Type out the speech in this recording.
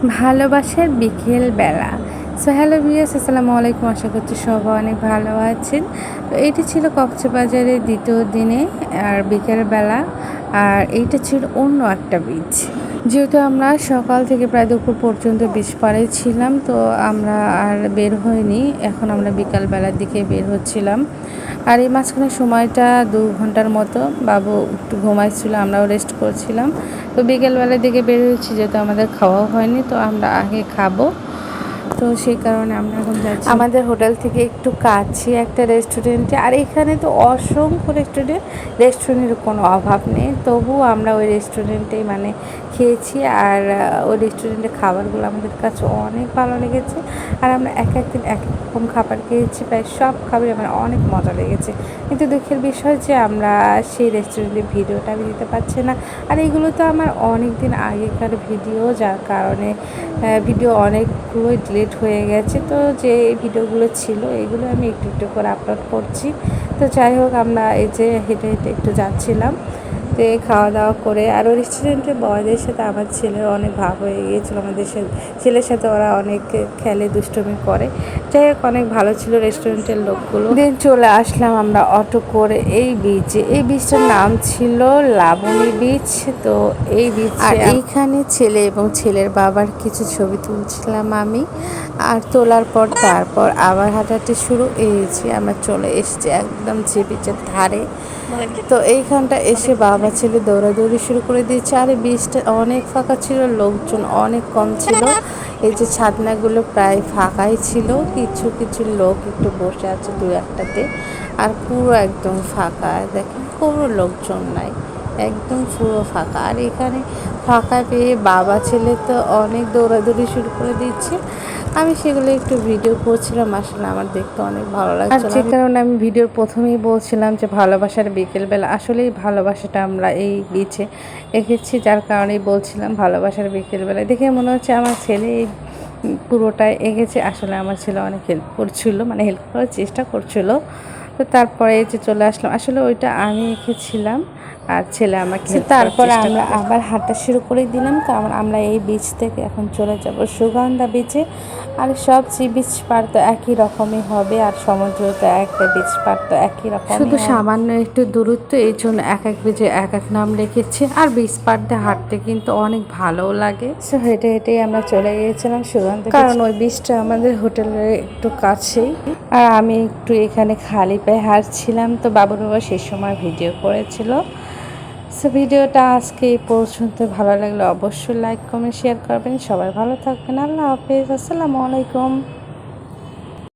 ভালোবাসার বিকেল বেলা। So hello viewers, আসসালামু আলাইকুম। আশা করছি সবাই অনেক ভালো আছেন। তো এটি ছিল কক্সবাজারের দ্বিতীয় দিনে আর বিকেলবেলা, আর এইটা ছিল অন্য একটা বিচ। যেহেতু আমরা সকাল থেকে প্রায় দুপুর পর্যন্ত বিচ পাড়ে ছিলাম, তো আমরা আর বের হইনি। এখন আমরা বিকালবেলার দিকে বের হচ্ছিলাম। আর এই মাঝখানে সময়টা 2 ঘন্টার মতো বাবু একটু ঘুমাইছিল, আমরাও রেস্ট করছিলাম। তো বিকেলবেলার দিকে বের হয়েছি, যেহেতু আমাদের খাওয়াও হয়নি, তো আমরা আগে খাবো। তো সেই কারণে আমরা এখন যাচ্ছি আমাদের হোটেল থেকে একটু কাছে একটা রেস্টুরেন্টে। আর এখানে তো অসংখ্য রেস্টুরেন্টের কোনো অভাব নেই, তবুও আমরা ওই রেস্টুরেন্টেই খেয়েছি। আর ওই রেস্টুরেন্টের খাবারগুলো আমাদের কাছে অনেক ভালো লেগেছে। আর আমরা এক একদিন এক রকম খাবার খেয়েছি, প্রায় সব খাবারই আমার অনেক মজা লেগেছে। কিন্তু দুঃখের বিষয় যে আমরা সেই রেস্টুরেন্টের ভিডিওটা আমি দিতে পারছি না। আর এইগুলো তো আমার অনেক দিন আগেকার ভিডিও, যার কারণে ভিডিও অনেকগুলোই ডিলিট হয়ে গেছে। তো যে ভিডিওগুলো ছিল এগুলো আমি একটু একটু করে আপলোড করছি। তো যাই হোক, আমরা এই যে হেঁটে হেঁটে একটু যাচ্ছিলাম, তো খাওয়া দাওয়া করে। আর ওই রেস্টুরেন্টের বয়দের সাথে আমার ছেলের অনেক ভাব হয়ে গিয়েছিলো। আমাদের ছেলের সাথে ওরা অনেক খেলে, দুষ্টুমি করে। যাই হোক, অনেক ভালো ছিল রেস্টুরেন্টের লোকগুলো। দিন চলে আসলাম আমরা অটো করে এই বিচে। এই বিচটার নাম ছিল লাবণী বিচ। তো এই বিচ, আর এইখানে ছেলে এবং ছেলের বাবার কিছু ছবি তুলছিলাম আমি। আর তোলার পর তারপর আবার হাঁটাহাঁটি শুরু। এই যে আমরা চলে এসেছি একদম যে বিচের ধারে। তো এইখানটা এসে বাবা ছেলে দৌড়াদৌড়ি শুরু করে দিয়েছে। আর এই বিচটা অনেক ফাঁকা ছিল, লোকজন অনেক কম ছিল। এই যে ছাদনাগুলো প্রায় ফাঁকাই ছিল, কিছু কিছু লোক একটু বসে আছে দু একটাতে। আর পুরো একদম ফাঁকা, দেখেন কোনো লোকজন নাই, একদম পুরো ফাঁকা। আর এখানে ফাঁকা পেয়ে বাবা ছেলে তো অনেক দৌড়াদৌড়ি শুরু করে দিচ্ছে। আমি সেগুলো একটু ভিডিও করছিলাম, আসলে আমার দেখতে অনেক ভালো লাগছে। যে কারণে আমি ভিডিওর প্রথমেই বলছিলাম যে ভালোবাসার বিকেলবেলা, আসলে এই ভালোবাসাটা আমরা এই বিচে এঁকেছি, যার কারণেই বলছিলাম ভালোবাসার বিকেলবেলা। দেখে মনে হচ্ছে আমার ছেলে এই পুরোটাই এঁকেছে। আসলে আমার ছেলে অনেক হেল্প করছিল, হেল্প করার চেষ্টা করছিল। তো তারপরে এই যে চলে আসলাম, আসলে ওইটা আমি এঁকেছিলাম আর ছেলে আমাকে। তারপরে আমরা আবার হাঁটা শুরু করে দিলাম। তো আমরা এই বিচ থেকে এখন চলে যাব সুগন্ধা বিচে। আর সব সি বিচ পার তো একই রকমই হবে, আর সমুদ্র তো একটা বিচ পার তো একই রকম, শুধু সামান্য একটু দূরত্ব। এই জন্য এক এক বিচে এক এক নাম রেখেছে। আর বিচ পার দিয়ে হাঁটতে কিন্তু অনেক ভালোও লাগে। সো হেঁটে হেঁটেই আমরা চলে গিয়েছিলাম সুগন্ধা, কারণ ওই বিচটা আমাদের হোটেলের একটু কাছেই। আর আমি একটু এখানে খালি পায়ে হাঁটছিলাম। তো বাবুর বাবা সেই সময় ভিডিও করেছিল। সো ভিডিওটা আজকে এই পর্যন্ত। ভালো লাগলে অবশ্যই লাইক কমেন্ট শেয়ার করবেন। সবাই ভালো থাকবেন। আল্লাহ হাফেজ, আসসালামু আলাইকুম।